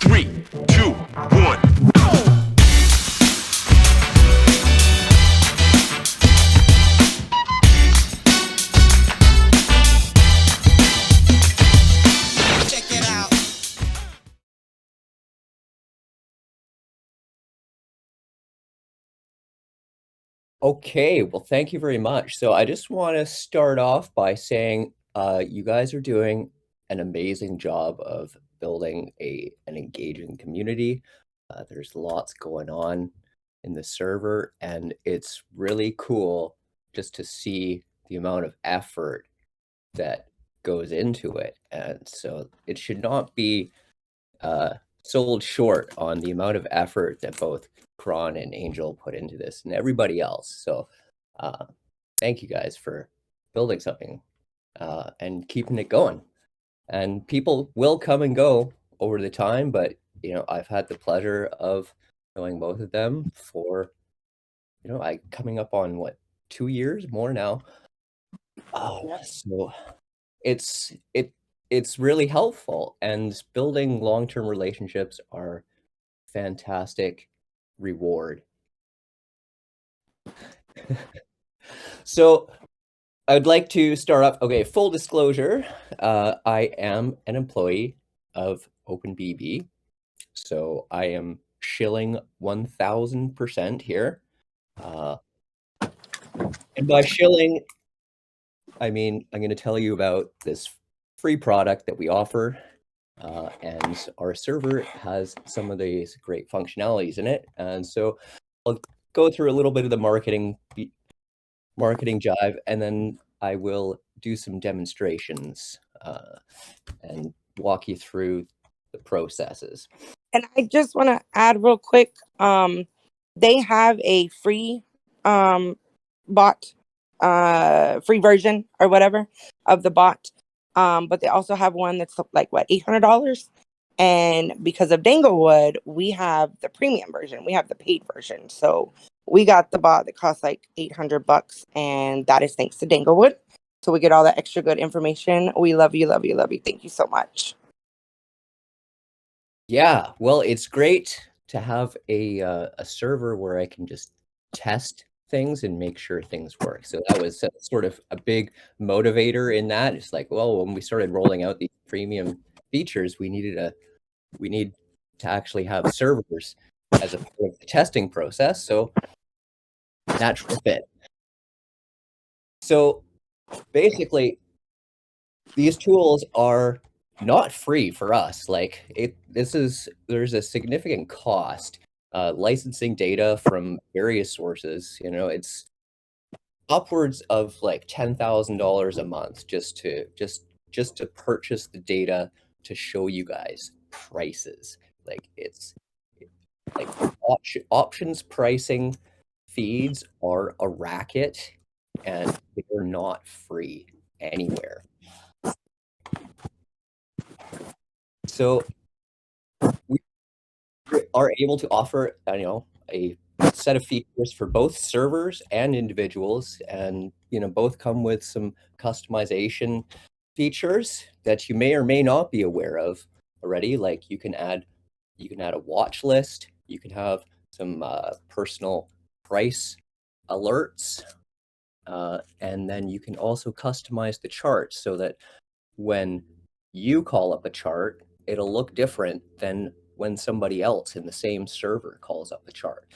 3, 2, 1. Check it out. Okay, well, thank you very much. So I just want to start off by saying you guys are doing an amazing job of building an engaging community. There's lots going on in the server, and it's really cool just to see the amount of effort that goes into it. And so it should not be sold short on the amount of effort that both Kron and Angel put into this and everybody else. So thank you guys for building something and keeping it going. And people will come and go over the time, but I've had the pleasure of knowing both of them for I coming up on what 2 years more now. So it's it it's really helpful, and building long-term relationships are fantastic reward. So I'd like to start off. Okay, full disclosure, I am an employee of OpenBB, so I am shilling 1000% here. And by shilling, I mean I'm going to tell you about this free product that we offer. And our server has some of these great functionalities in it. And so I'll go through a little bit of the marketing jive, and then I will do some demonstrations and walk you through the processes. And I just want to add real quick, they have a free bot, free version or whatever of the bot. But they also have one that's like what, $800. And because of Danglewood, we have the premium version. We have the paid version. So we got the bot that costs like $800, and that is thanks to Danglewood. So we get all that extra good information. We love you, love you, love you. Thank you so much. Yeah, well, it's great to have a server where I can just test things and make sure things work. So that was sort of a big motivator in that. It's like, well, when we started rolling out these premium features, we need to actually have servers as a part of the testing process. So natural fit. So basically, these tools are not free for us. Like there's a significant cost. Licensing data from various sources, it's upwards of like $10,000 a month just to purchase the data to show you guys prices. Like it's like options pricing feeds are a racket, and they're not free anywhere. So we are able to offer, a set of features for both servers and individuals, and both come with some customization features that you may or may not be aware of already. Like you can add a watch list, you can have some personal price alerts, and then you can also customize the chart so that when you call up a chart, it'll look different than when somebody else in the same server calls up the chart.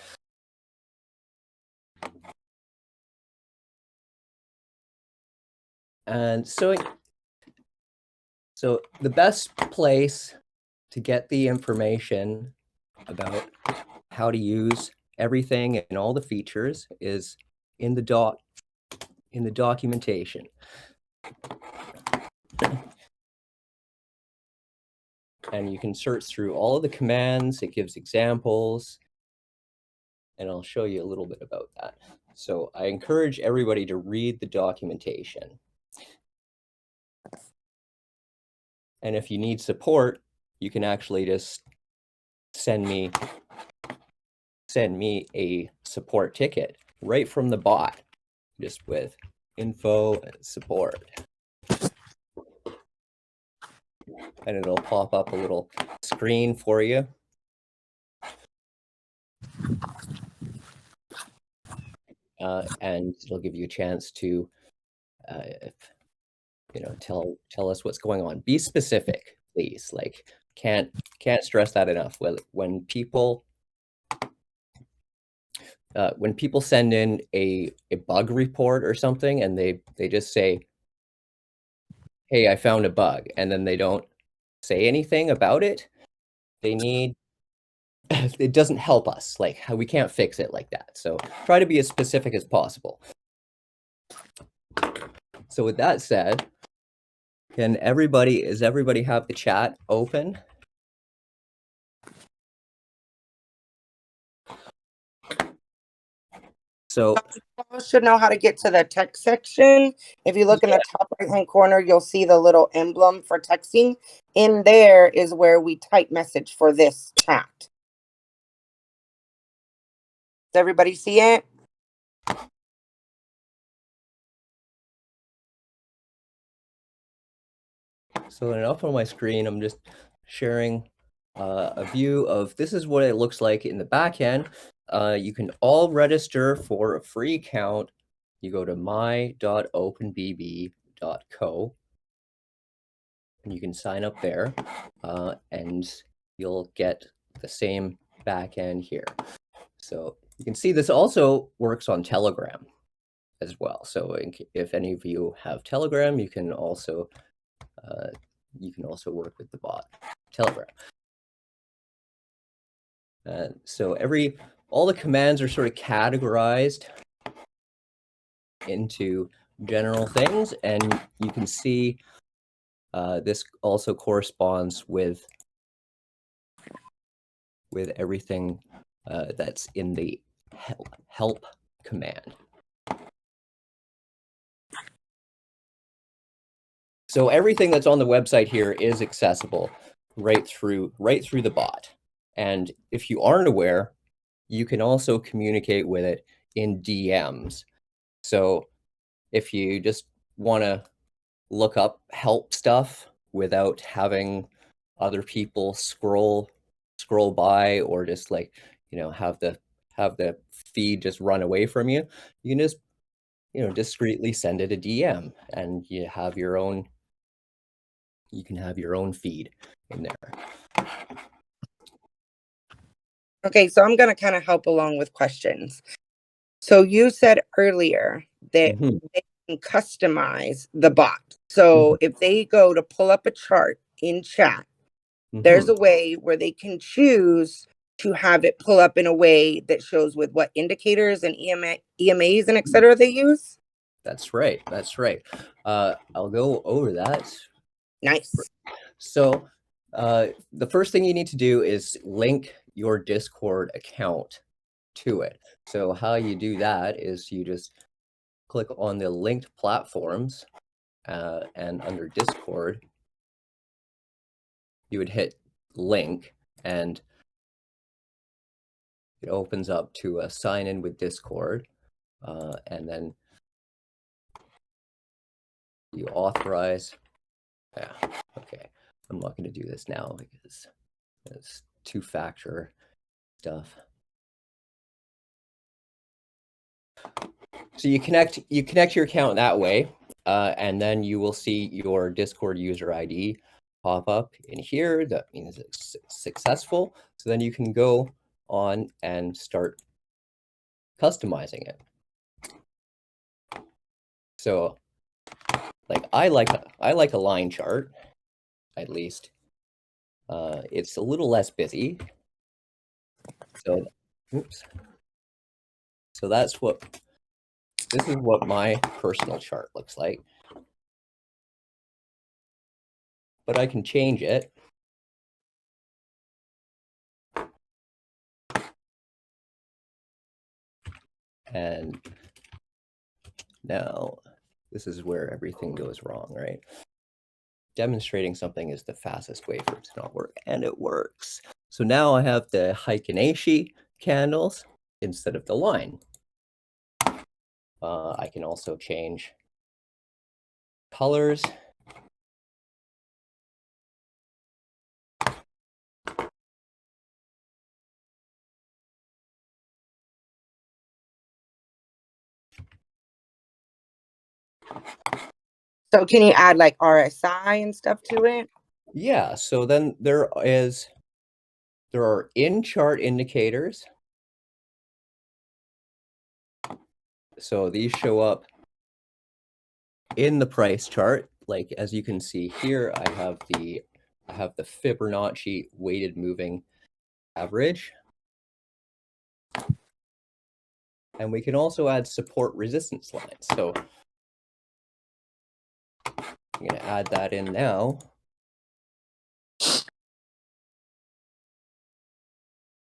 And so the best place to get the information about how to use everything and all the features is in the documentation. And you can search through all of the commands. It gives examples, and I'll show you a little bit about that. So I encourage everybody to read the documentation. And if you need support, you can actually just send me a support ticket right from the bot, just with info and support. and it'll pop up a little screen for you. And it'll give you a chance to, tell us what's going on. Be specific, please. Like, can't stress that enough. When people send in a bug report or something, and they just say, "Hey, I found a bug," and then they don't say anything about it, they need it doesn't help us. Like, we can't fix it like that. So try to be as specific as possible. So with that said, does everybody have the chat open? So You should know how to get to the text section. If you look in the top right hand corner, you'll see the little emblem for texting. In there is where we type message for this chat. Does everybody see it? So up on my screen, I'm just sharing a view of this is what it looks like in the back end. You can all register for a free account. You go to my.openbb.co and you can sign up there, and you'll get the same back end here. So you can see this also works on Telegram as well. So if any of you have Telegram, you can also work with the bot Telegram. So all the commands are sort of categorized into general things, and you can see this also corresponds with everything that's in the help command. So everything that's on the website here is accessible right through the bot. And if you aren't aware, you can also communicate with it in DMs. So if you just want to look up help stuff without having other people scroll by, or just like, have the feed just run away from you, you can just, discreetly send it a DM, and you can have your own feed in there. Okay, so I'm going to kind of help along with questions. So you said earlier that they can customize the bot. So if they go to pull up a chart in chat, there's a way where they can choose to have it pull up in a way that shows with what indicators and EMAs and et cetera they use. That's right. I'll go over that. Nice. So the first thing you need to do is link your Discord account to it. So how you do that is you just click on the linked platforms, and under Discord, you would hit link, and it opens up to a sign in with Discord, and then you authorize. Yeah, okay. I'm not going to do this now because it's two-factor stuff. So you connect your account that way, and then you will see your Discord user ID pop up in here. That means it's successful. So then you can go on and start customizing it. So, like, I like a line chart, at least. It's a little less busy. So, oops. So this is what my personal chart looks like. But I can change it. And now this is where everything goes wrong, right? Demonstrating something is the fastest way for it to not work, and it works. So now I have the Heikeneishi candles instead of the line. I can also change colors. So can you add like RSI and stuff to it? Yeah, so then there are in-chart indicators. So these show up in the price chart. Like as you can see here, I have the Fibonacci weighted moving average. And we can also add support resistance lines. So I'm going to add that in now.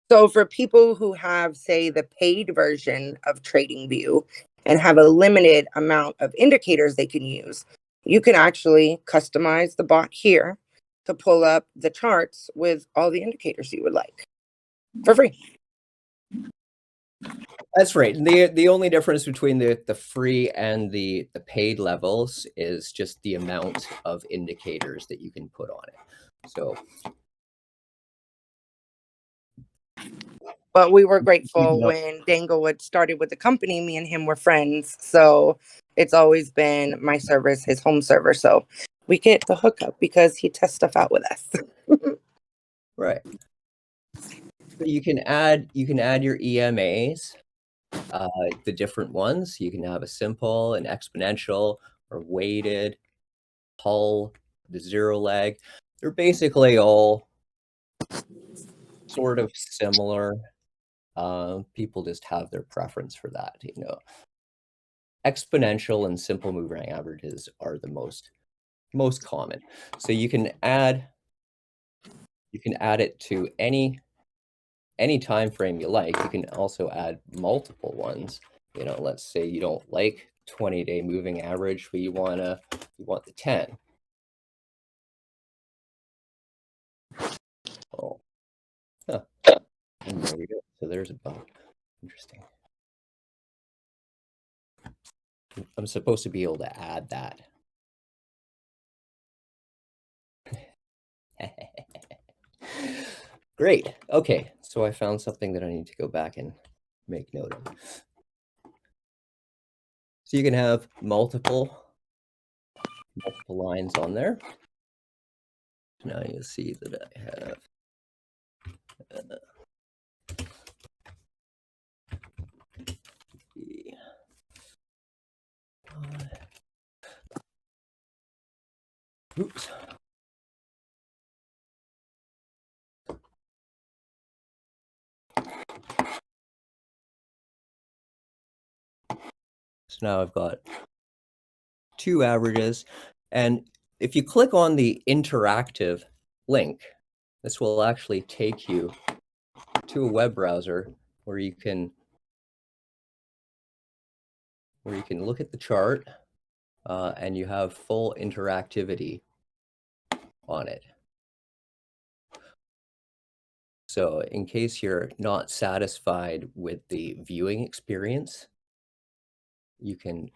So for people who have, say, the paid version of TradingView and have a limited amount of indicators they can use, you can actually customize the bot here to pull up the charts with all the indicators you would like for free. That's right. The only difference between the free and the paid levels is just the amount of indicators that you can put on it. So but we were grateful when Danglewood started with the company. Me and him were friends. So it's always been my service, his home server. So we get the hookup because he tests stuff out with us. right. So you can add your EMAs, the different ones. You can have a simple, an exponential, or weighted, hull, the zero leg. They're basically all sort of similar. People just have their preference for that, you know. Exponential and simple moving averages are the most common. So you can add it to any time frame you like. You can also add multiple ones. You know, let's say you don't like 20-day moving average, but you want the 10. Oh, huh. And there we go. So there's a bug. Interesting. I'm supposed to be able to add that. Great. Okay, so I found something that I need to go back and make note of. So you can have multiple lines on there. Now you'll see that I have oops. So now I've got two averages. And if you click on the interactive link, this will actually take you to a web browser where you can look at the chart and you have full interactivity on it. So in case you're not satisfied with the viewing experience, you can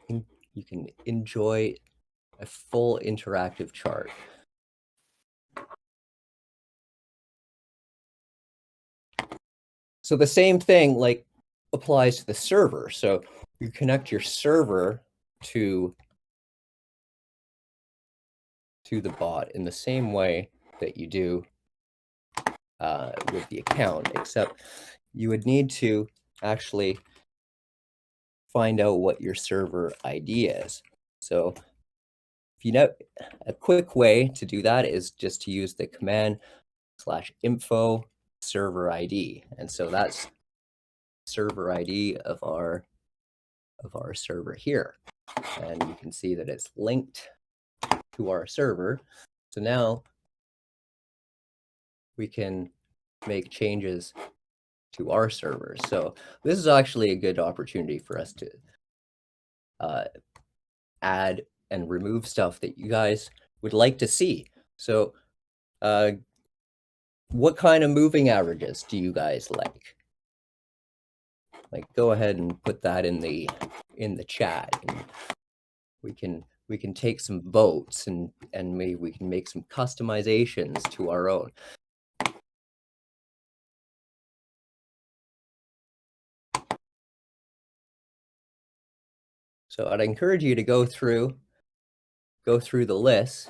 enjoy a full interactive chart. So the same thing like applies to the server. So you connect your server to the bot in the same way that you do with the account, except you would need to actually find out what your server ID is. So if you know, a quick way to do that is just to use the command/info server ID. And so that's server ID of our server here. And you can see that it's linked to our server. So now we can make changes to our server. So this is actually a good opportunity for us to add and remove stuff that you guys would like to see. So what kind of moving averages do you guys like? Like, go ahead and put that in the chat, and we can take some votes, and maybe we can make some customizations to our own. So I'd encourage you to go through the list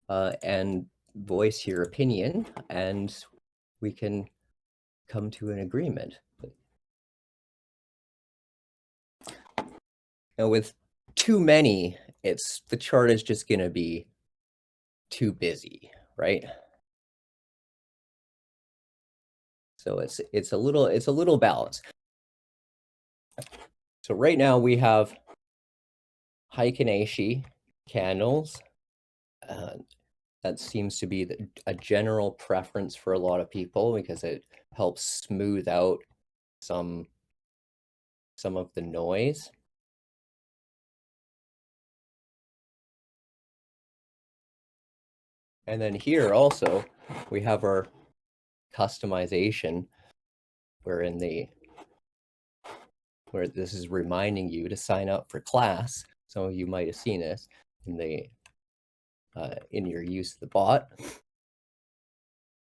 and voice your opinion, and we can come to an agreement. Now, with too many, the chart is just going to be too busy, right? So it's a little balanced. So right now we have Heikeneishi candles. That seems to be a general preference for a lot of people because it helps smooth out some of the noise. And then here also we have our customization where this is reminding you to sign up for class. Some of you might have seen this in your use of the bot.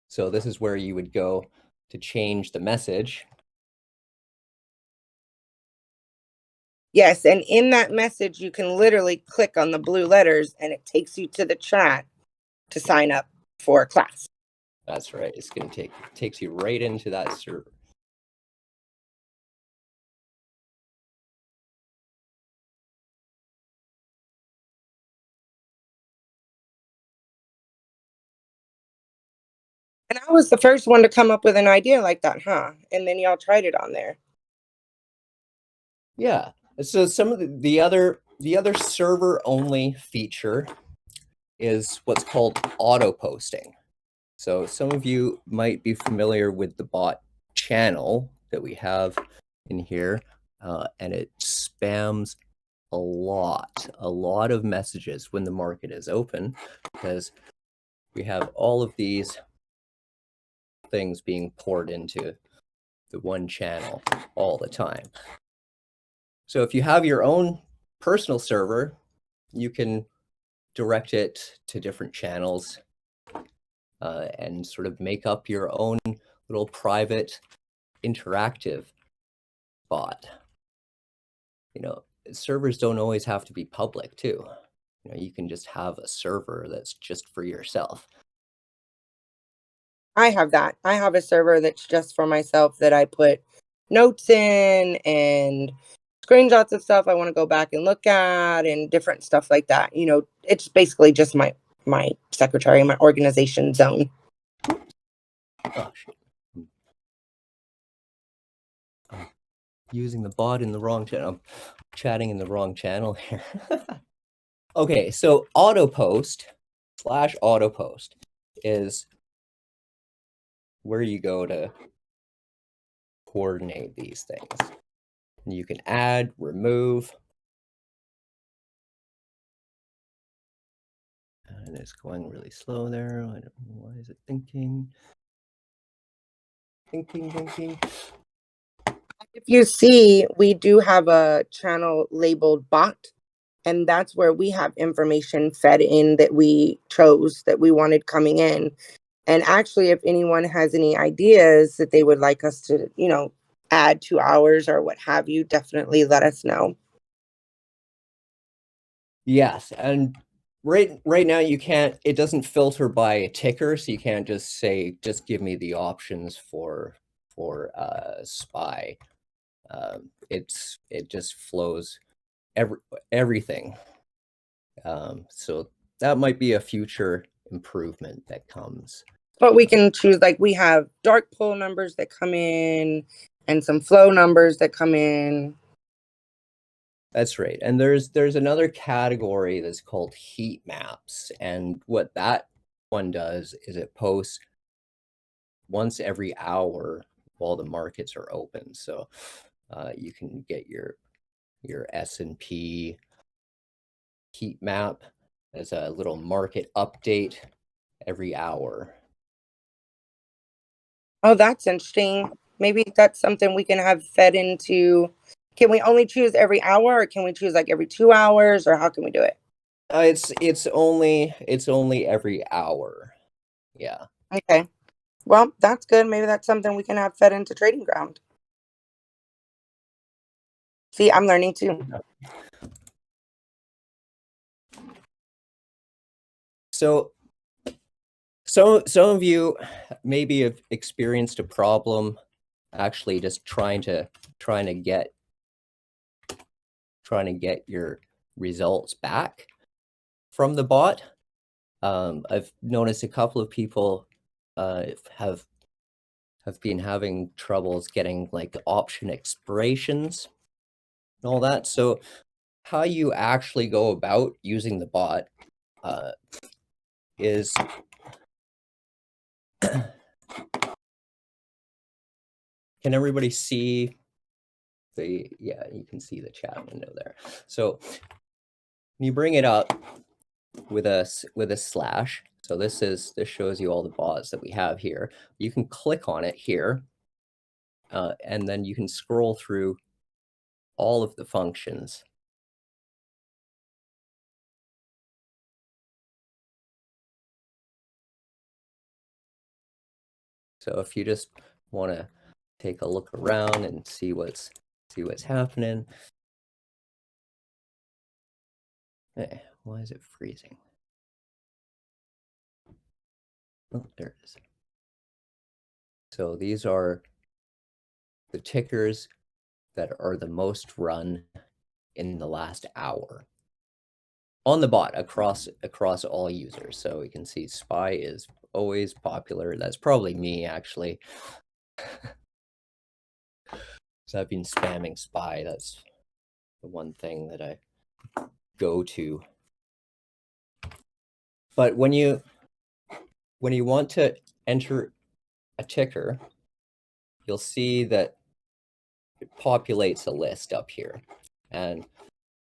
So this is where you would go to change the message. Yes, and in that message, you can literally click on the blue letters and it takes you to the chat to sign up for a class. That's right. It's going to takes you right into that server. And I was the first one to come up with an idea like that, huh? And then y'all tried it on there. Yeah. So some of the other server only feature is what's called auto posting. So some of you might be familiar with the bot channel that we have in here, and it spams a lot of messages when the market is open because we have all of these things being poured into the one channel all the time. So if you have your own personal server, you can direct it to different channels and sort of make up your own little private interactive bot. You know, servers don't always have to be public too. You know, you can just have a server that's just for yourself. I have that. I have a server that's just for myself that I put notes in and screenshots of stuff I want to go back and look at and different stuff like that. You know, it's basically just my secretary, my organization zone. Oh, shit. I'm using the bot in the wrong channel. I'm chatting in the wrong channel here. Okay, so auto post is where you go to coordinate these things. And you can add, remove. And it's going really slow there. I don't know, why is it thinking? Thinking. If you see, we do have a channel labeled bot, and that's where we have information fed in that we chose that we wanted coming in. And actually, if anyone has any ideas that they would like us to, you know, add to ours or what have you, definitely let us know. Yes, and right now it doesn't filter by a ticker, so you can't just say, just give me the options for SPY. It just flows everything. So that might be a future improvement that comes. But we can choose, like we have dark pool numbers that come in and some flow numbers that come in. That's right. And there's another category that's called heat maps. And what that one does is it posts once every hour while the markets are open. So you can get your S&P heat map as a little market update every hour. Oh, that's interesting. Maybe that's something we can have fed into. Can we only choose every hour, or can we choose like every 2 hours, or how can we do it? It's only every hour. Yeah. Okay. Well, that's good. Maybe that's something we can have fed into Trading Ground. See, I'm learning too. So some of you maybe have experienced a problem actually just trying to get your results back from the bot. I've noticed a couple of people have been having troubles getting like option expirations and all that. So how you actually go about using the bot is can everybody see the, yeah, you can see the chat window there. So you bring it up with a slash. So this shows you all the bots that we have here. You can click on it here, and then you can scroll through all of the functions. So if you just want to take a look around and see what's happening. Why is it freezing? Oh, there it is. So these are the tickers that are the most run in the last hour on the bot across all users. So we can see Spy is always popular. That's probably me actually. So I've been spamming Spy. That's the one thing that I go to. But when you want to enter a ticker, you'll see that it populates a list up here. And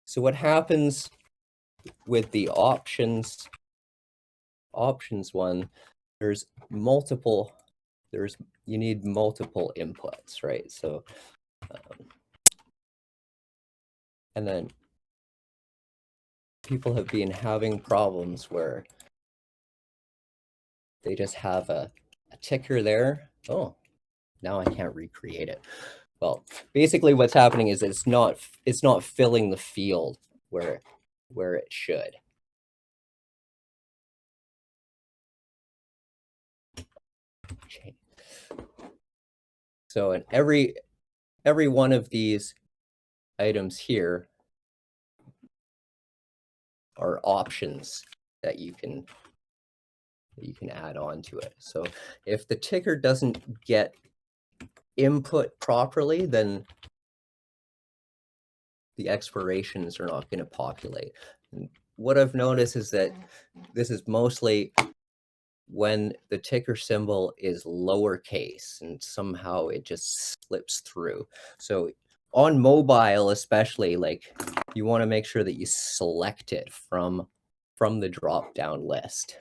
so what happens with the options one, there's multiple, you need multiple inputs, right? So and then people have been having problems where they just have a ticker there. Oh, now I can't recreate it. Well, basically what's happening is it's not filling the field where it should. So in every one of these items here are options that you can add on to it. So if the ticker doesn't get input properly, then the expirations are not going to populate. And what I've noticed is that this is mostly when the ticker symbol is lowercase and somehow it just slips through. So on mobile especially, like, you want to make sure that you select it from the drop down list.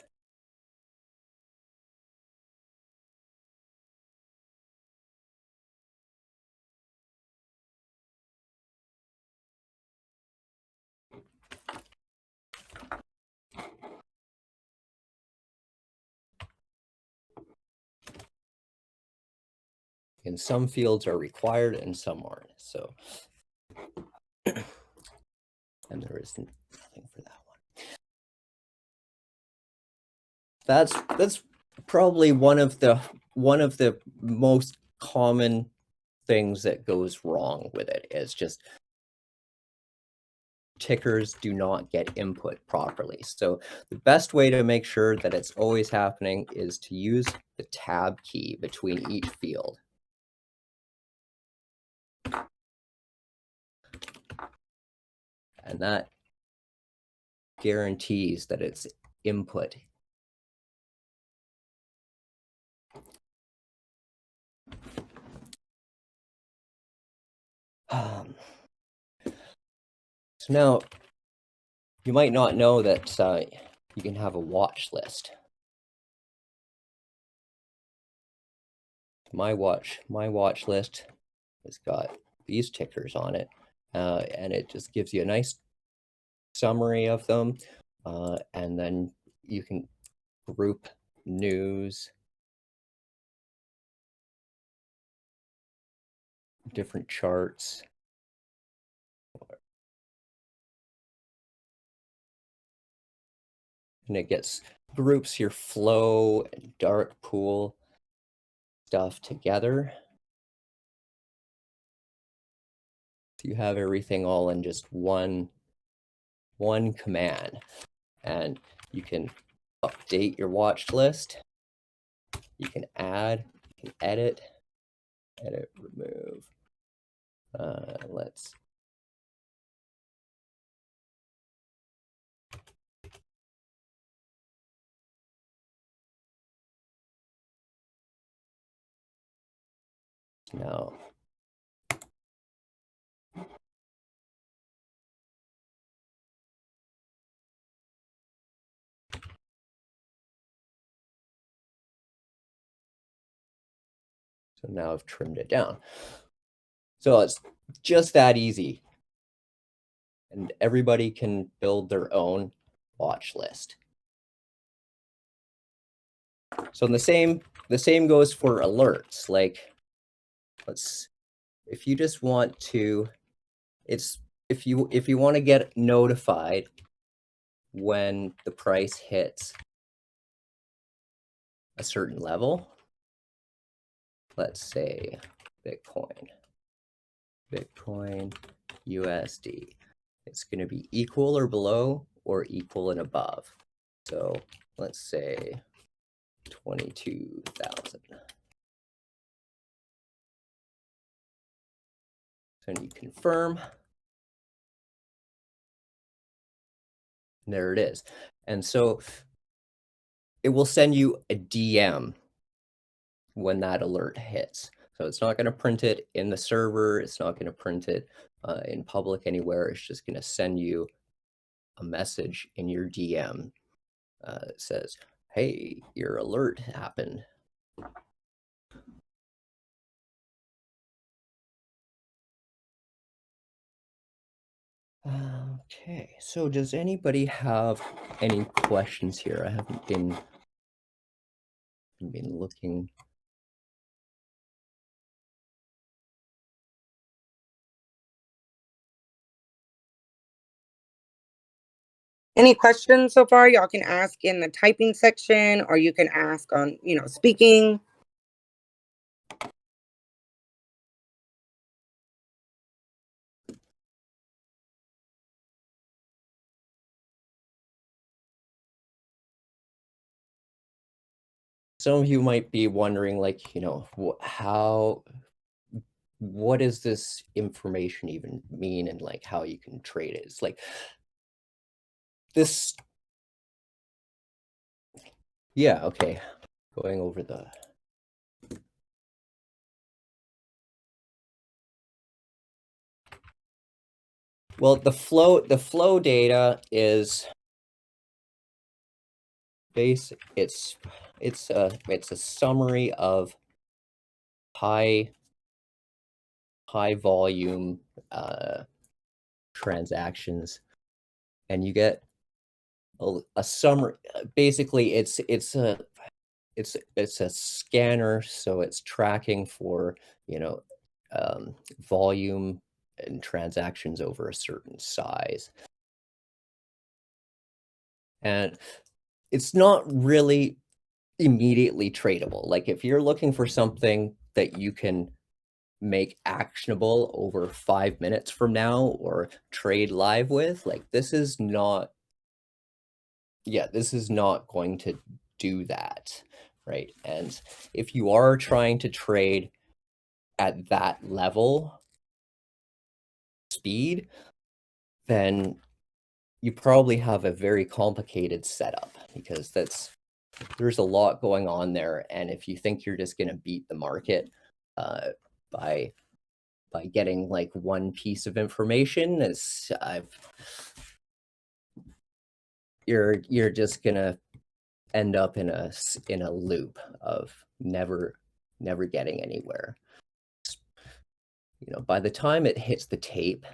And some fields are required and some aren't. So, and there is nothing for that one. That's probably one of the most common things that goes wrong with it, is just tickers do not get input properly. So the best way to make sure that it's always happening is to use the tab key between each field. And that guarantees that it's input. So now, you might not know that you can have a watch list. My watch list has got these tickers on it, and it just gives you a nice summary of them, and then you can group news, different charts. and it groups your flow and dark pool stuff together. So you have everything all in just one command, and you can update your watch list. You can add, you can edit, remove. Let's now. So now I've trimmed it down. So it's just that easy. And everybody can build their own watch list. So the same goes for alerts. Like, if you just want to, if you want to get notified when the price hits a certain level, let's say Bitcoin USD, it's going to be equal or below or equal and above. So let's say 22,000. So you confirm. And there it is. And so it will send you a DM when that alert hits. So it's not going to print it in the server. It's not going to print it in public anywhere. It's just going to send you a message in your DM that says, hey, your alert happened. Okay, so does anybody have any questions here? I haven't been looking. Any questions so far? Y'all can ask in the typing section, or you can ask on, speaking. Some of you might be wondering, like, what does this information even mean, and like how you can trade it? It's like this. Yeah, okay. Going over the flow data is basic. It's a summary of high volume transactions, and you get a summary. Basically, it's a scanner, so it's tracking for volume and transactions over a certain size, and it's not really immediately tradable. Like, if you're looking for something that you can make actionable over 5 minutes from now or trade live with, like, this is not going to do that, right? And if you are trying to trade at that level speed, then you probably have a very complicated setup, because there's a lot going on there. And if you think you're just going to beat the market by getting like one piece of information, you're just gonna end up in a loop of never getting anywhere. By the time it hits the tape,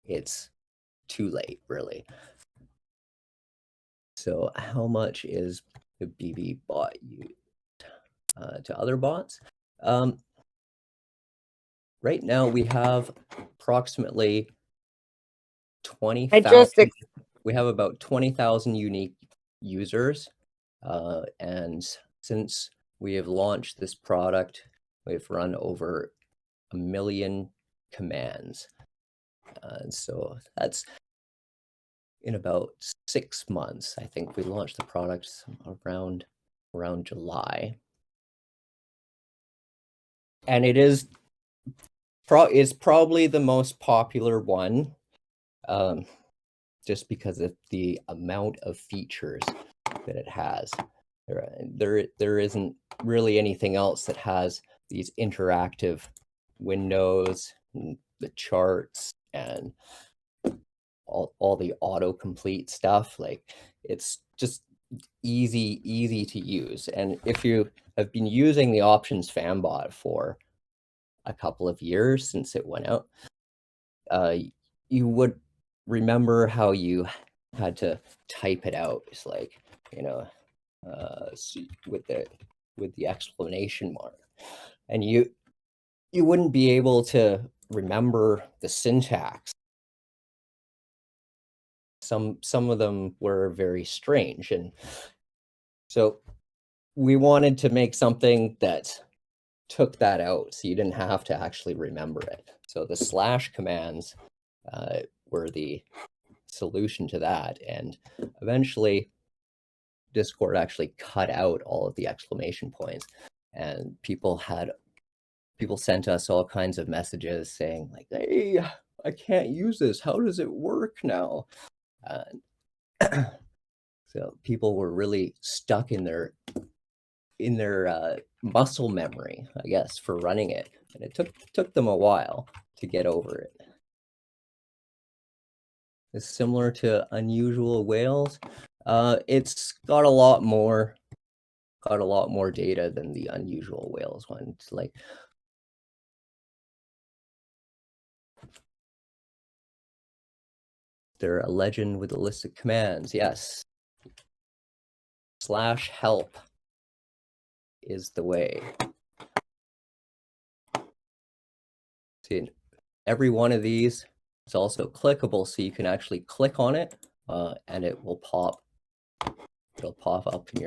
it's too late, really. So how much is the BB bot used to other bots? Right now we have approximately 20,000. We have about 20,000 unique users. And since we have launched this product, we've run over 1 million commands. And so that's in about 6 months. I think we launched the product around July. And it is probably the most popular one, just because of the amount of features that it has. There isn't really anything else that has these interactive windows, and the charts, and all the autocomplete stuff. Like, it's just easy to use. And if you have been using the Options Fanbot for a couple of years since it went out, you would remember how you had to type it out. It's like, with the exclamation mark, and you wouldn't be able to remember the syntax. Some of them were very strange, and so we wanted to make something that took that out, so you didn't have to actually remember it. So the slash commands were the solution to that, and eventually Discord actually cut out all of the exclamation points, and people sent us all kinds of messages saying like, "Hey, I can't use this. How does it work now?" So people were really stuck in their muscle memory, I guess, for running it, and it took them a while to get over it. It's similar to Unusual Whales. It's got a lot more data than the Unusual Whales one. It's like, they're a legend with a list of commands. Yes. /help is the way. See, every one of these is also clickable, so you can actually click on it, and it will pop. It'll pop up in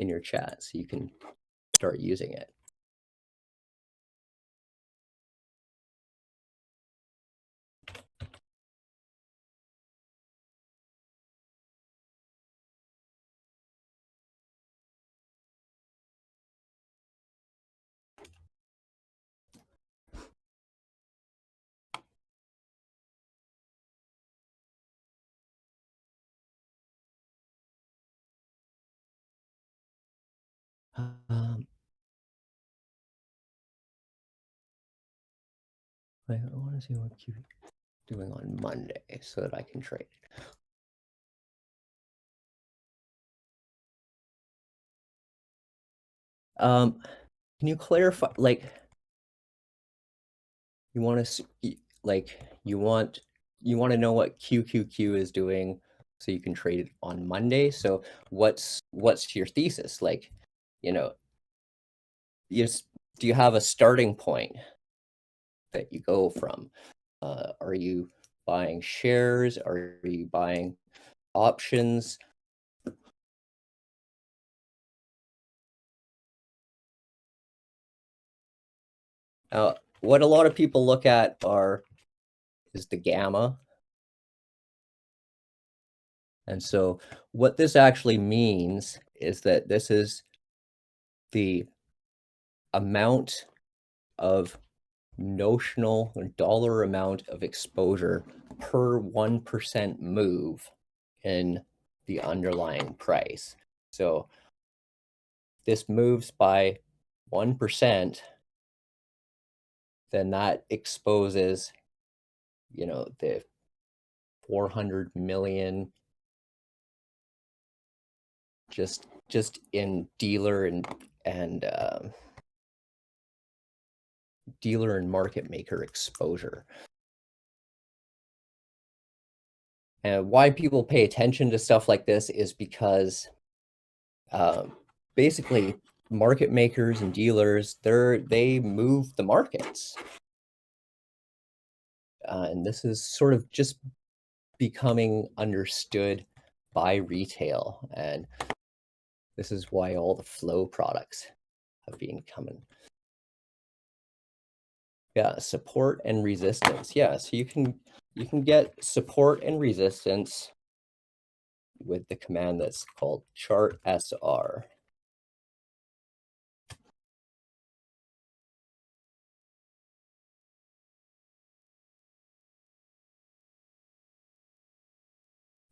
your chat, so you can start using it. I want to see what Q doing on Monday so that I can trade it. Can you clarify, like, you want to know what QQQ is doing so you can trade it on Monday? So what's your thesis? Like, do you have a starting point that you go from? Are you buying shares? Are you buying options? What a lot of people look at is the gamma. And so what this actually means is that this is the amount of notional dollar amount of exposure per 1% move in the underlying price. So this moves by 1%, then that exposes, the 400 million just in dealer and market maker exposure. And why people pay attention to stuff like this is because basically market makers and dealers, they move the markets. And this is sort of just becoming understood by retail, and this is why all the flow products have been coming. Yeah, support and resistance. Yeah, so you can get support and resistance with the command that's called chart SR.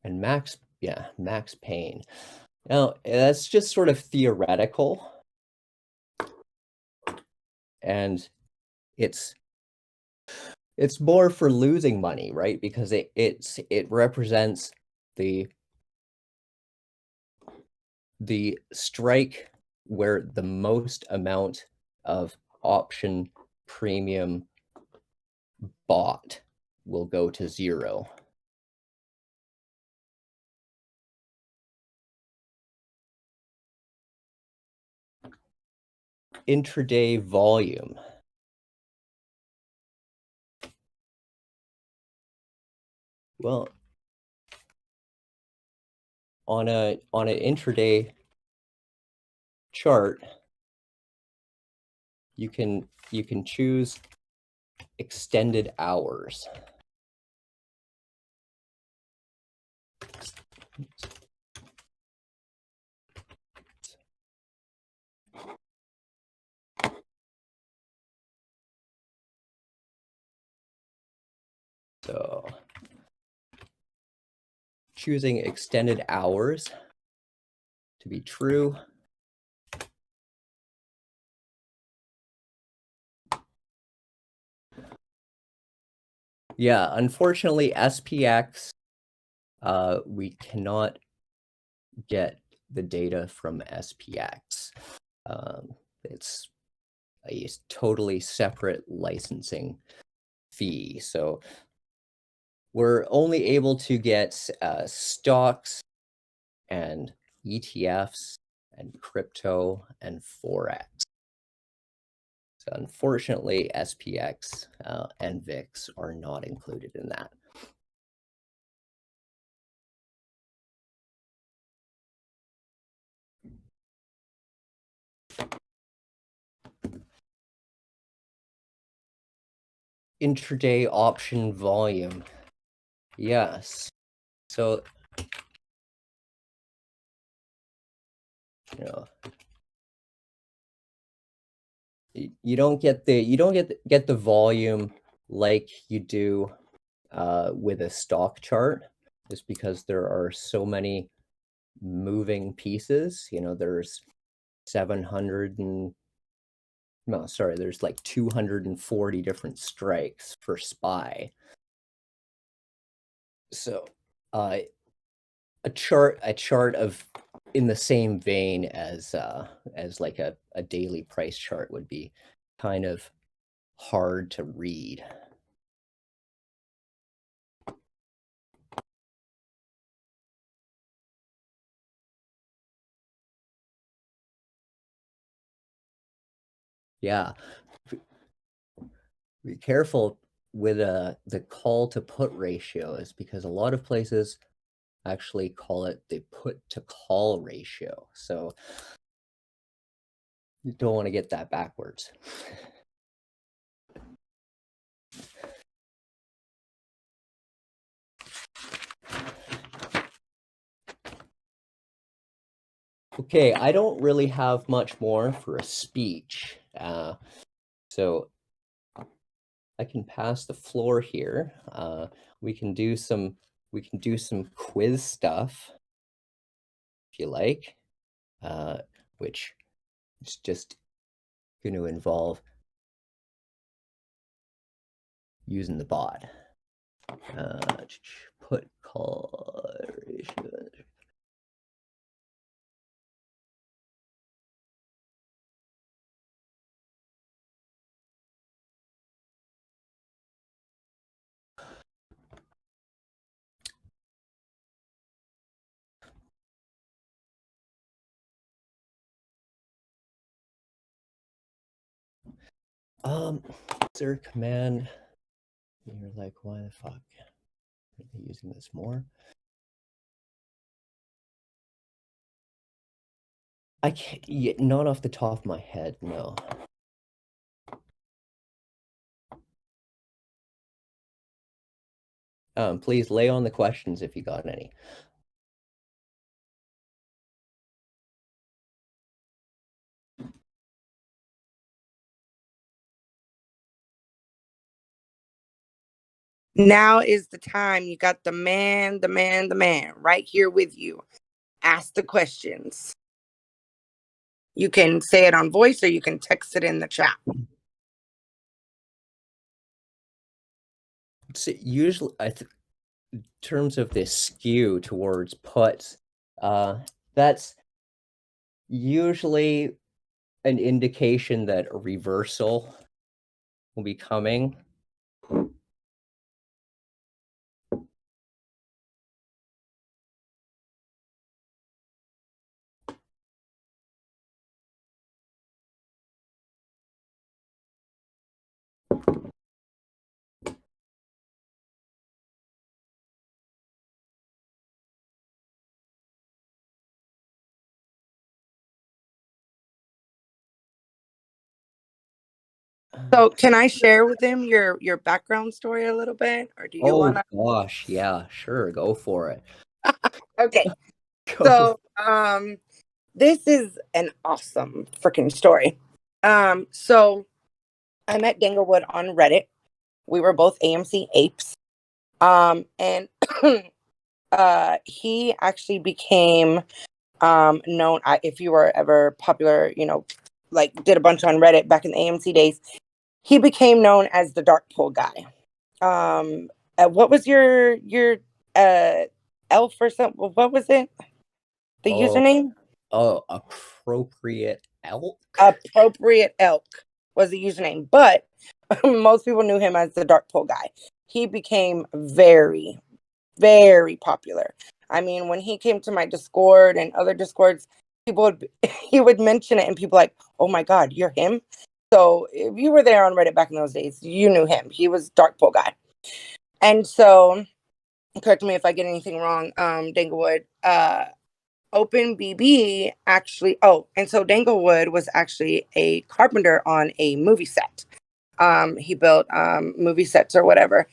And max pain. Now, that's just sort of theoretical, and it's more for losing money, right? Because it represents the strike where the most amount of option premium bought will go to zero. Intraday volume. Well, on an intraday chart, you can choose extended hours. So choosing extended hours to be true. Yeah, unfortunately, SPX, we cannot get the data from SPX. It's a totally separate licensing fee. So we're only able to get stocks and ETFs and crypto and Forex. So unfortunately, SPX and VIX are not included in that. Intraday option volume. Yes. So, you know, you don't get the volume like you do with a stock chart, just because there are so many moving pieces. You know, there's 700 and no, sorry, there's like 240 different strikes for SPY. So a chart of in the same vein as like a daily price chart would be kind of hard to read. Yeah. Be careful with the call to put ratio, is because a lot of places actually call it the put to call ratio. So you don't want to get that backwards. Okay, I don't really have much more for a speech. So I can pass the floor here. We can do some quiz stuff if you like, which is just going to involve using the bot. Put call ratio. Is there a command? You're like, why the fuck? Using this more. I can't, yeah, not off the top of my head, no. Please lay on the questions if you got any. Now is the time. You got the man right here with you. Ask the questions. You can say it on voice or you can text it in the chat. So usually, in terms of this skew towards puts, that's usually an indication that a reversal will be coming. So can I share with him your background story a little bit? Or do you Oh wanna gosh, yeah, sure, go for it. Okay. Go. So this is an awesome freaking story. So I met Danglewood on Reddit. We were both AMC apes. And he actually became known. If you were ever popular, like did a bunch on Reddit back in the AMC days, he became known as the Dark Pool guy. What was your uh elf or something? What was it? The Oh, username? appropriate elk. Appropriate Elk was the username, but most people knew him as the Dark Pole guy. He became very, very popular. I mean, when he came to my Discord and other Discords, people would he would mention it, and people like, "Oh my God, you're him!" So if you were there on Reddit back in those days, you knew him. He was Dark Pole guy, and so correct me if I get anything wrong, Danglewood. Open BB actually, and so Danglewood was actually a carpenter on a movie set. He built movie sets or whatever.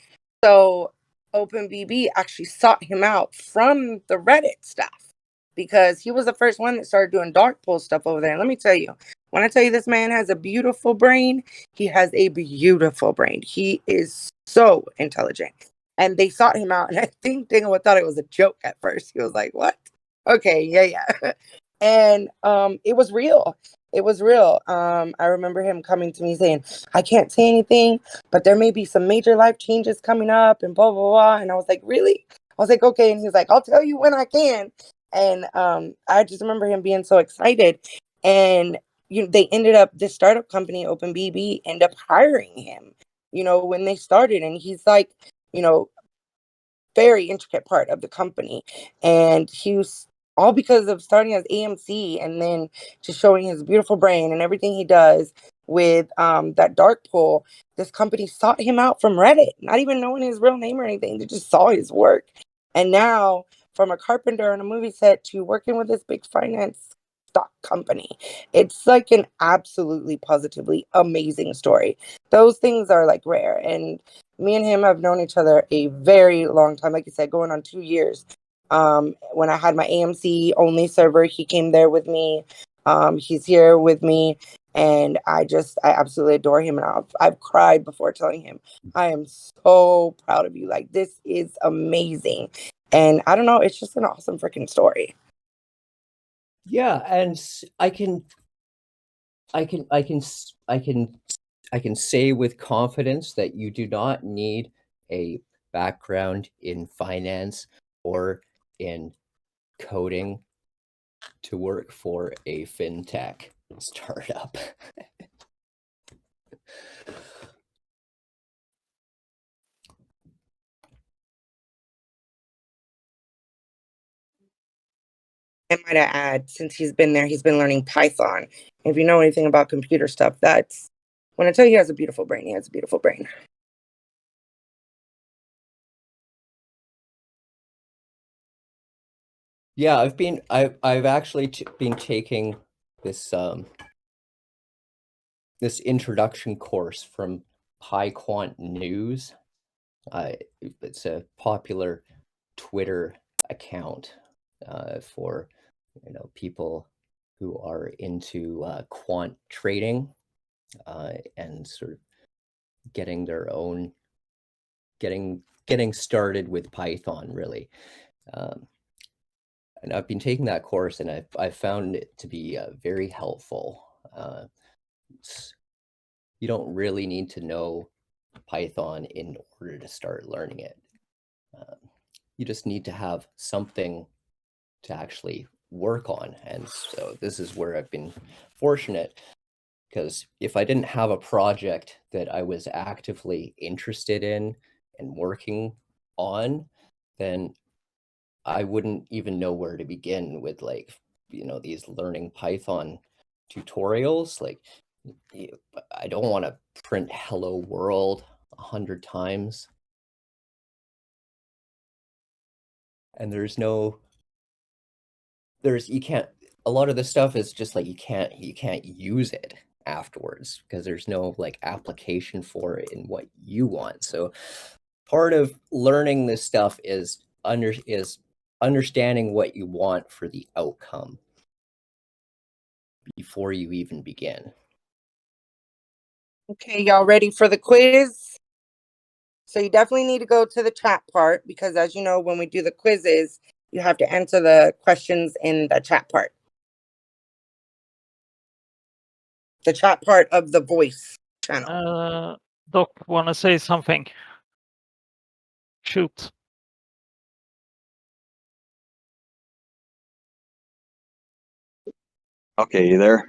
So Open BB actually sought him out from the Reddit stuff because he was the first one that started doing dark pool stuff over there. And let me tell you, when I tell you this man has a beautiful brain, he has a beautiful brain. He is so intelligent. And they sought him out, and I think Dinglewood thought it was a joke at first. He was like, "What? Okay, yeah." And it was real. It was real. I remember him coming to me saying, "I can't say anything, but there may be some major life changes coming up," and blah blah blah. And I was like, "Really?" I was like, "Okay." And he's like, "I'll tell you when I can." And I just remember him being so excited. And they ended up, this startup company, OpenBB, ended up hiring him. When they started, and he's like, you know, very intricate part of the company. And he was all because of starting as AMC and then just showing his beautiful brain and everything he does with that dark pool. This company sought him out from Reddit, not even knowing his real name or anything. They just saw his work. And now, from a carpenter on a movie set to working with this big finance stock company, it's like an absolutely positively amazing story. Those things are like rare. And me and him have known each other a very long time. Like you said, going on 2 years. When I had my AMC only server, he came there with me. He's here with me, and I absolutely adore him. And I've cried before telling him, I am so proud of you. Like, this is amazing. And I don't know, it's just an awesome freaking story. Yeah, and I can say with confidence that you do not need a background in finance or in coding to work for a fintech startup. I might add, since he's been there, he's been learning Python. If you know anything about computer stuff, that's when I tell you he has a beautiful brain, he has a beautiful brain. Yeah, I've actually been taking this this introduction course from High Quant News. It's a popular Twitter account for people who are into quant trading and sort of getting their own getting started with Python really. Um, and I've been taking that course, and I've found it to be very helpful. You don't really need to know Python in order to start learning it. Um, you just need to have something to actually work on. And so this is where I've been fortunate, because if I didn't have a project that I was actively interested in and working on, then I wouldn't even know where to begin with, like, these learning Python tutorials. Like, I don't want to print hello world 100 times. And you can't, a lot of the stuff is just like, you can't use it afterwards because there's no like application for it in what you want. So part of learning this stuff is understanding what you want for the outcome before you even begin. Okay, y'all ready for the quiz? So you definitely need to go to the chat part, because as you know, when we do the quizzes, you have to answer the questions in the chat part. The chat part of the voice channel. Doc, want to say something? Shoot. Okay, you there?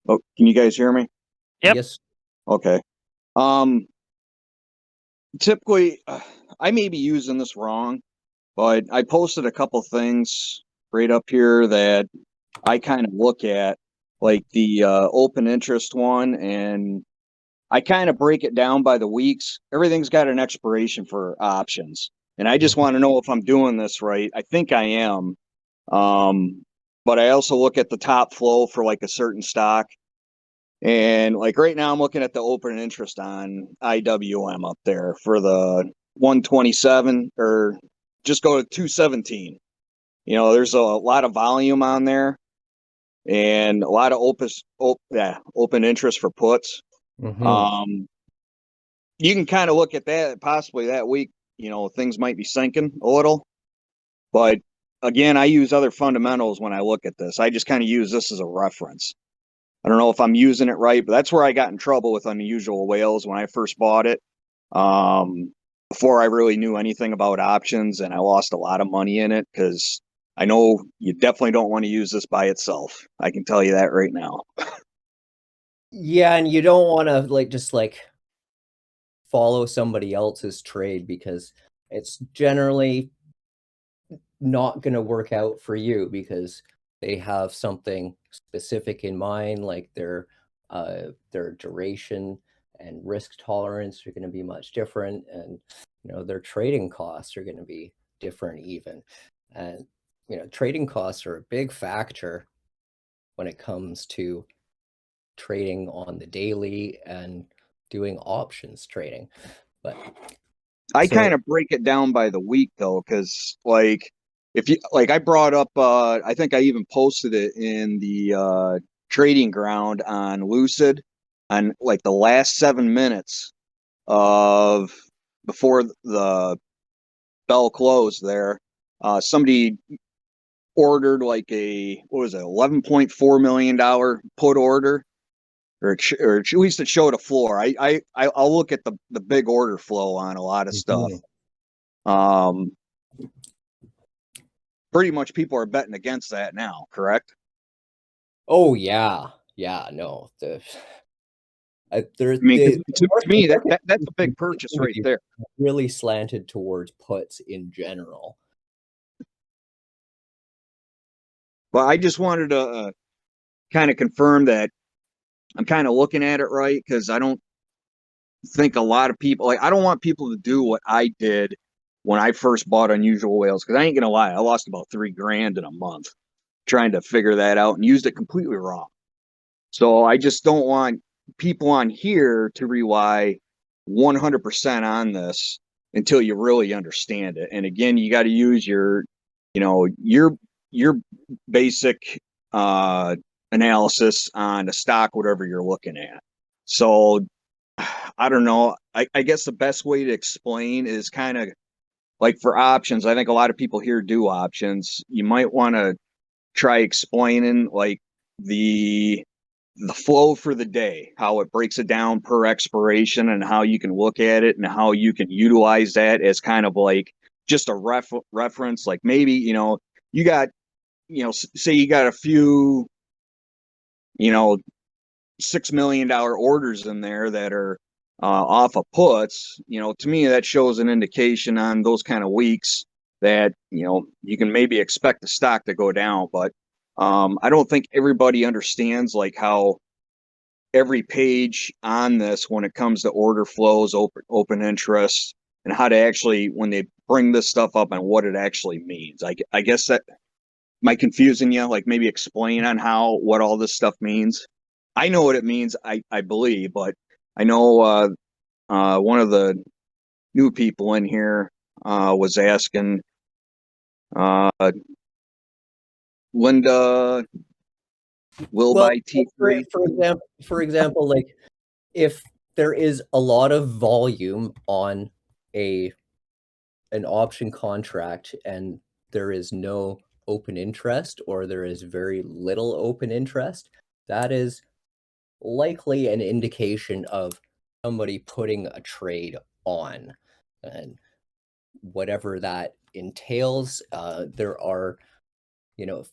Oh, can you guys hear me? Yep. Yes. Okay. Typically, I may be using this wrong, but I posted a couple things right up here that I kind of look at, like the open interest one, and I kind of break it down by the weeks. Everything's got an expiration for options, and I just want to know if I'm doing this right. I think I am. But I also look at the top flow for like a certain stock. And like right now, I'm looking at the open interest on IWM up there for the 127, or just go to 217. There's a lot of volume on there and a lot of open interest for puts. Mm-hmm. You can kind of look at that possibly that week. Things might be sinking a little, but again, I use other fundamentals when I look at this. I just kind of use this as a reference. I don't know if I'm using it right, but that's where I got in trouble with Unusual Whales when I first bought it. Before I really knew anything about options, and I lost a lot of money in it, because I know you definitely don't want to use this by itself. I can tell you that right now. Yeah, and you don't want to just follow somebody else's trade, because it's generally not going to work out for you, because they have something specific in mind, like their duration and risk tolerance are going to be much different, and their trading costs are going to be different even. And trading costs are a big factor when it comes to trading on the daily and doing options trading. But I kind of break it down by the week though, because like if you like, I brought up I think I even posted it in the trading ground on Lucid, on like the last 7 minutes of before the bell closed there. Somebody ordered like a, what was it, $11.4 million put order, or at least it showed a floor. I'll look at the big order flow on a lot of stuff. Pretty much people are betting against that now, correct? Oh yeah, no. I mean, to me that's a big purchase right there. Really slanted towards puts in general. But I just wanted to kind of confirm that I'm kind of looking at it right, because I don't think a lot of people, like, I don't want people to do what I did when I first bought unusual whales, because I ain't gonna lie, I lost about $3,000 in a month trying to figure that out and used it completely wrong. So I just don't want people on here to rely 100% on this until you really understand it. And again, you got to use your, you know, your basic analysis on the stock, whatever you're looking at. So I don't know. I guess the best way to explain is kind of like for options. I think a lot of people here do options. You might want to try explaining like the the flow for the day, how it breaks it down per expiration and how you can look at it and how you can utilize that as kind of like just a reference. Like maybe, you got, say you got a few, $6 million orders in there that are off of puts. To me, that shows an indication on those kind of weeks that, you can maybe expect the stock to go down. But I don't think everybody understands like how every page on this when it comes to order flows, open interest, and how to actually, when they bring this stuff up and what it actually means. I guess that, am I confusing you? Like maybe explain on what all this stuff means. I know what it means, I believe, but I know one of the new people in here was asking Linda will Well, buy T3. for example, like if there is a lot of volume on an option contract and there is no open interest or there is very little open interest, that is likely an indication of somebody putting a trade on. And whatever that entails, there are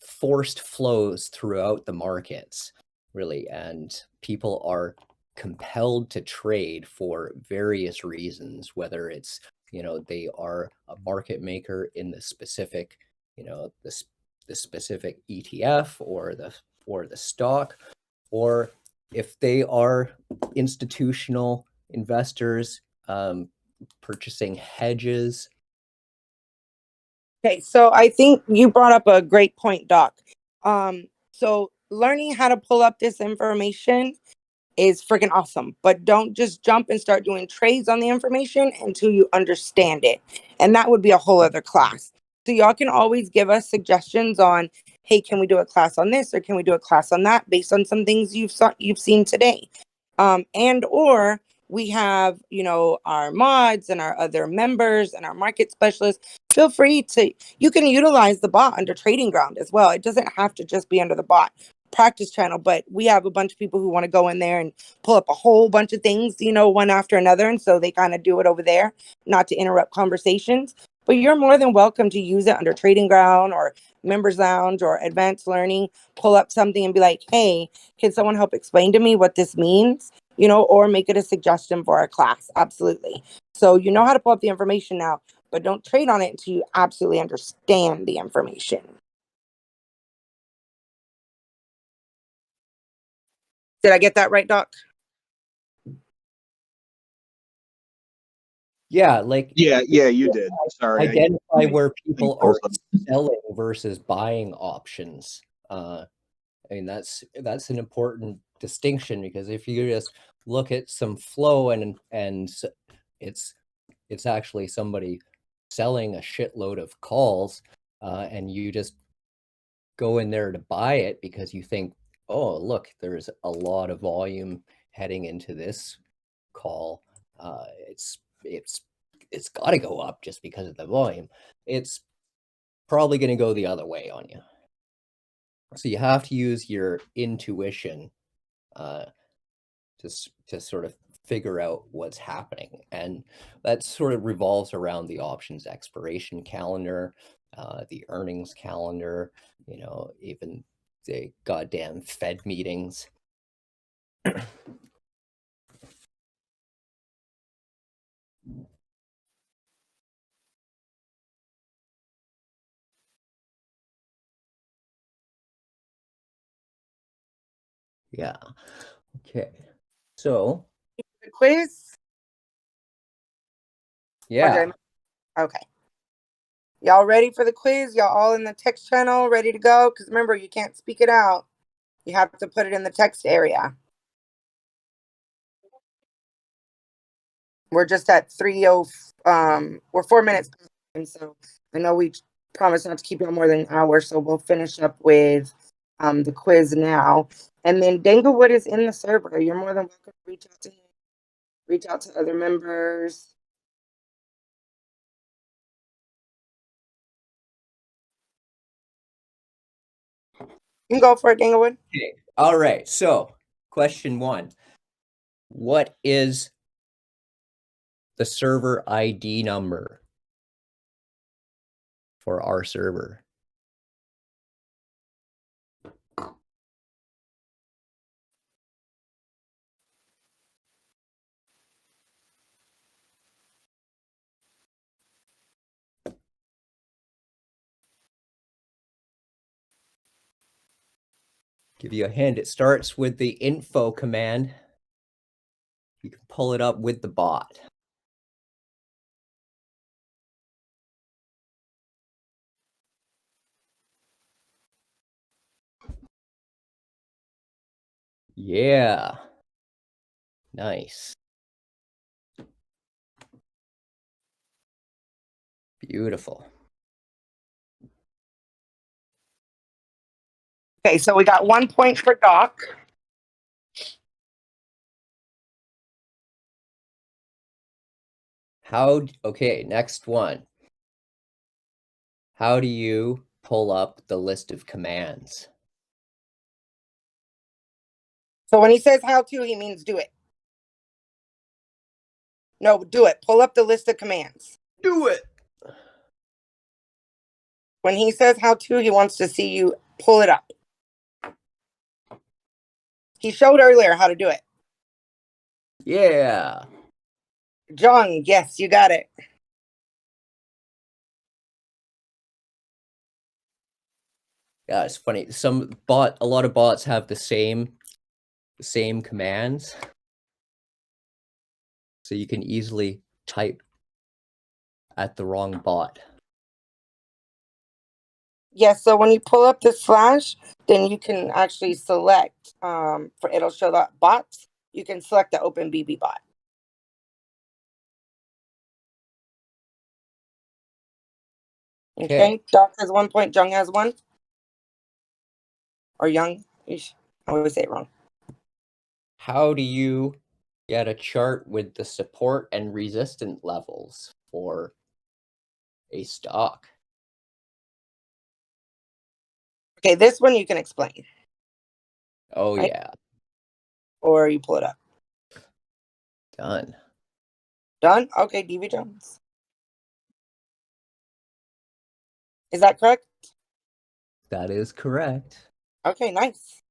forced flows throughout the markets, really, and people are compelled to trade for various reasons, whether it's they are a market maker in the specific the specific ETF or the stock, or if they are institutional investors purchasing hedges. Okay, so I think you brought up a great point, Doc. So learning how to pull up this information is freaking awesome, but don't just jump and start doing trades on the information until you understand it. And that would be a whole other class. So y'all can always give us suggestions on, hey, can we do a class on this or can we do a class on that based on some things you've seen today? And or we have, our mods and our other members and our market specialists. Feel free you can utilize the bot under Trading Ground as well. It doesn't have to just be under the bot practice channel, but we have a bunch of people who want to go in there and pull up a whole bunch of things, one after another. And so they kind of do it over there, not to interrupt conversations. But you're more than welcome to use it under Trading Ground or Members Lounge or Advanced Learning. Pull up something and be like, hey, can someone help explain to me what this means? Or make it a suggestion for our class. Absolutely. So you know how to pull up the information now, but don't trade on it until you absolutely understand the information. Did I get that right, Doc? Yeah, like Yeah, you did. Sorry. identify where people are selling versus buying options. I mean, that's an important distinction, because if you just look at some flow and it's actually somebody selling a shitload of calls, and you just go in there to buy it because you think, oh, look, there's a lot of volume heading into this call. It's got to go up just because of the volume. It's probably going to go the other way on you. So you have to use your intuition to sort of figure out what's happening. And that sort of revolves around the options expiration calendar, the earnings calendar, even the goddamn Fed meetings. Yeah. Okay. So The quiz? yeah. Okay. Y'all ready for the quiz? Y'all all in the text channel, ready to go? Because remember, you can't speak it out. You have to put it in the text area. We're just at 3:0. We're 4 minutes, and so I know we promised not to keep you more than an hour, so we'll finish up with the quiz now. And then Danglewood is in the server. You're more than welcome to reach out to him, reach out to other members. You can go for it, Danglewood. Okay. All right. So, question 1. What is the server ID number for our server? Give you a hint. It starts with the info command. You can pull it up with the bot. Yeah. Nice. Beautiful. Okay, so we got 1 point for Doc. Okay, next one. How do you pull up the list of commands? So when he says how to, he means do it. No, do it. Pull up the list of commands. Do it. When he says how to, he wants to see you pull it up. He showed earlier how to do it. Yeah. John, yes, you got it. Yeah, it's funny. A lot of bots have the same commands. So you can easily type at the wrong bot. Yes, so when you pull up the slash, then you can actually select it'll show the bots. You can select the open BB bot. Okay. Doc has 1 point, Jung has 1. Or Young. Eesh, I always say it wrong. How do you get a chart with the support and resistance levels for a stock? Okay, this one you can explain. Oh, Right. yeah. Or you pull it up. Done. Done? Okay, DV Jones. Is that correct? That is correct. Okay, nice.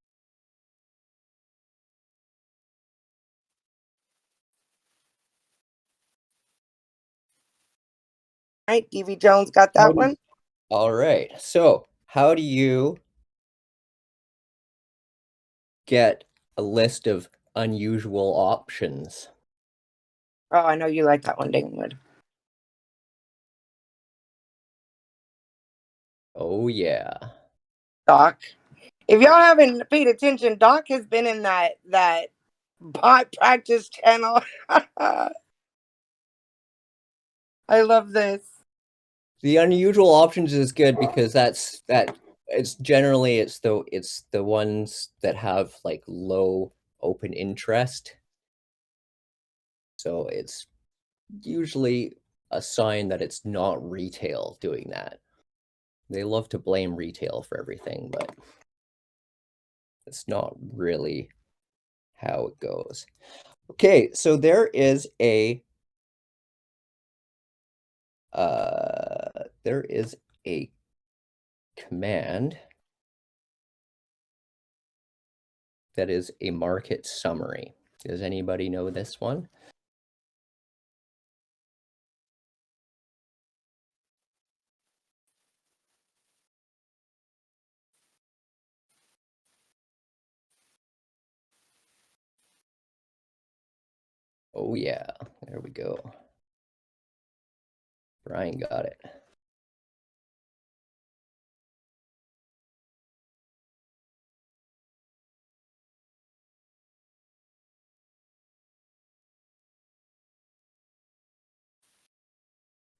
All right, DV Jones got that one. All right. So, how do you get a list of unusual options? Oh, I know you like that one, Danglewood. Oh, yeah. Doc. If y'all haven't paid attention, Doc has been in that bot practice channel. I love this. The unusual options is good because it's generally it's the ones that have like low open interest. So it's usually a sign that it's not retail doing that. They love to blame retail for everything, but it's not really how it goes. Okay, so there is a command that is a market summary. Does anybody know this one? Oh yeah, there we go. Brian got it.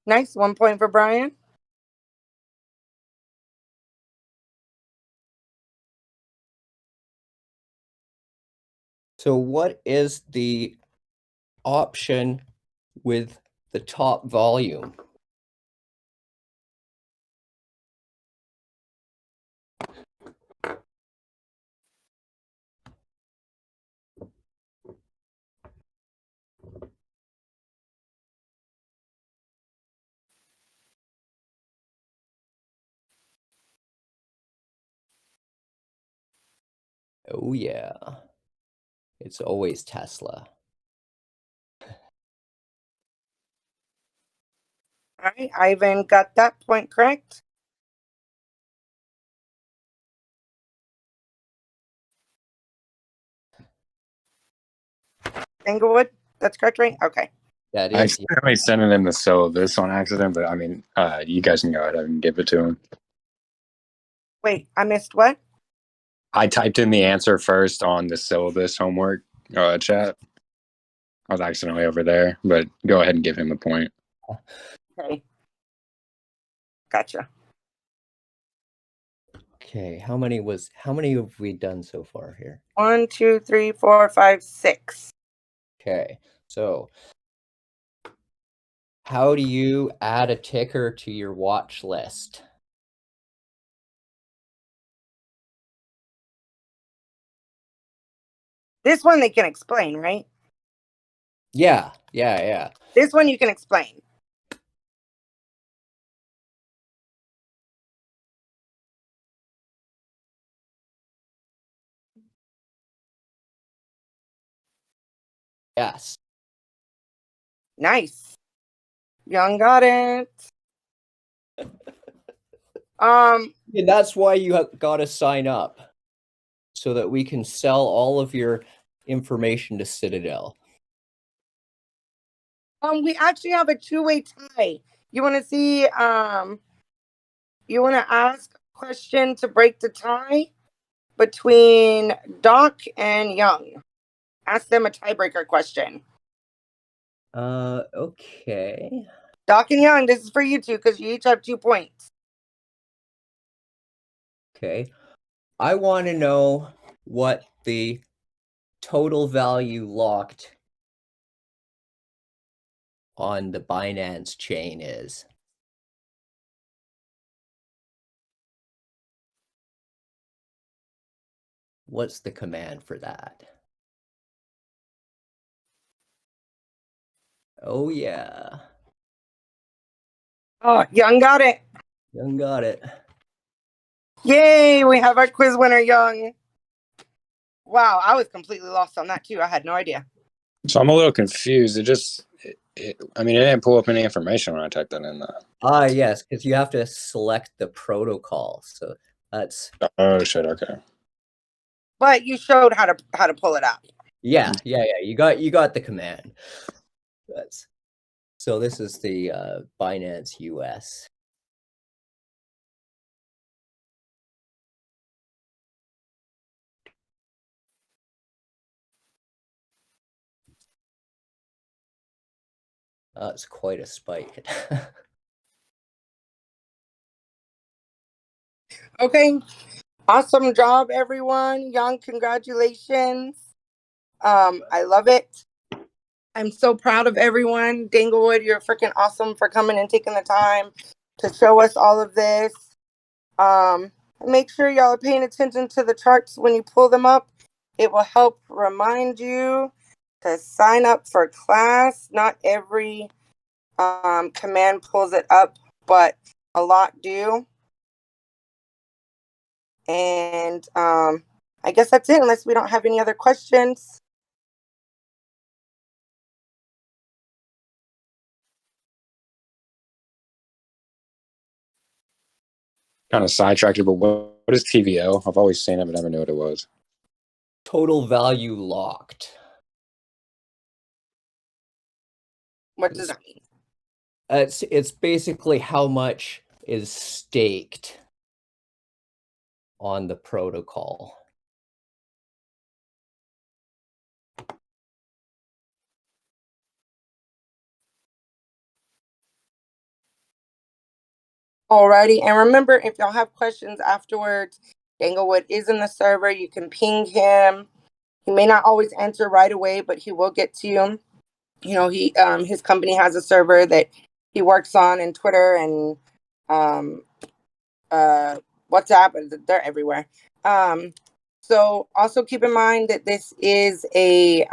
Nice. 1 point for Brian. So what is the option with the top volume? Oh yeah. It's always Tesla. All right. Ivan got that point correct. Danglewood. That's correct, right? Okay. That I is, accidentally sent it in the syllabus on accident, but I mean, you guys can go ahead and give it to him. Wait, I missed what? I typed in the answer first on the syllabus homework chat. I was accidentally over there, but go ahead and give him the point. Okay. Gotcha. okay. How many have we done so far here? 1, 2, 3, 4, 5, 6. Okay. So how do you add a ticker to your watch list? This one they can explain, right? Yeah. This one you can explain. Yes. Nice. Young got it. And that's why you got to sign up so that we can sell all of your information to Citadel. We actually have a two-way tie. You want to see, you want to ask a question to break the tie between Doc and Young. Ask them a tiebreaker question. Okay. Doc and Young, this is for you two because you each have 2 points. Okay. I want to know what the total value locked on the Binance chain is. What's the command for that? Oh yeah. Oh, Young got it. Young got it. Yay, we have our quiz winner, Young. Wow, I was completely lost on that too. I had no idea. So I'm a little confused. I mean, it didn't pull up any information when I typed that in there. Yes, because you have to select the protocol. So that's Oh shit. Okay. But you showed how to pull it up. yeah. You got the command. That's so this is the Binance US. It's quite a spike. Okay. Awesome job, everyone. Young, congratulations. I love it. I'm so proud of everyone. Danglewood, you're freaking awesome for coming and taking the time to show us all of this. Make sure y'all are paying attention to the charts when you pull them up. It will help remind you to sign up for class. Not every command pulls it up, but a lot do. And I guess that's it, unless we don't have any other questions. Kind of sidetracked, but what is TVO? I've always seen it, but never knew what it was. Total value locked. What does that mean? It's basically how much is staked on the protocol. Alrighty, and remember, if y'all have questions afterwards, Danglewood is in the server. You can ping him. He may not always answer right away, but he will get to you. You know, his company has a server that he works on, and Twitter and WhatsApp, they're everywhere. So also keep in mind that this is a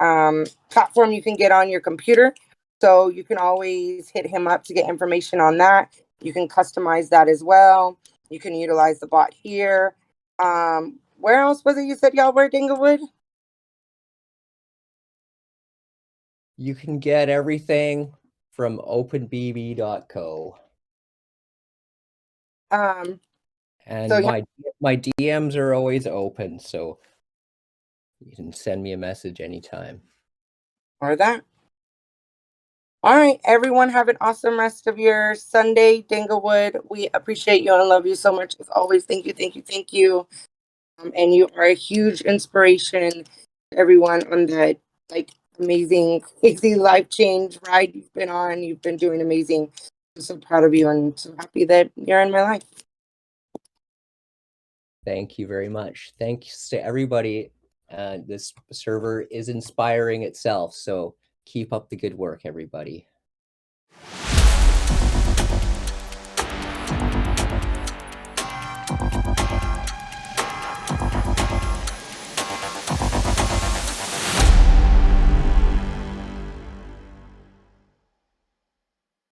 platform you can get on your computer. So you can always hit him up to get information on that. You can customize that as well. You can utilize the bot here. Where else was it you said y'all were, Dinglewood? You can get everything from openbb.co. And So yeah. my DMs are always open, so you can send me a message anytime. Or that. All right, everyone, have an awesome rest of your Sunday, Dinglewood. We appreciate you and love you so much as always. Thank you, thank you, thank you. And you are a huge inspiration to everyone on that like amazing, crazy life change ride you've been on. You've been doing amazing. I'm so proud of you and so happy that you're in my life. Thank you very much. Thanks to everybody. This server is inspiring itself, so keep up the good work, everybody.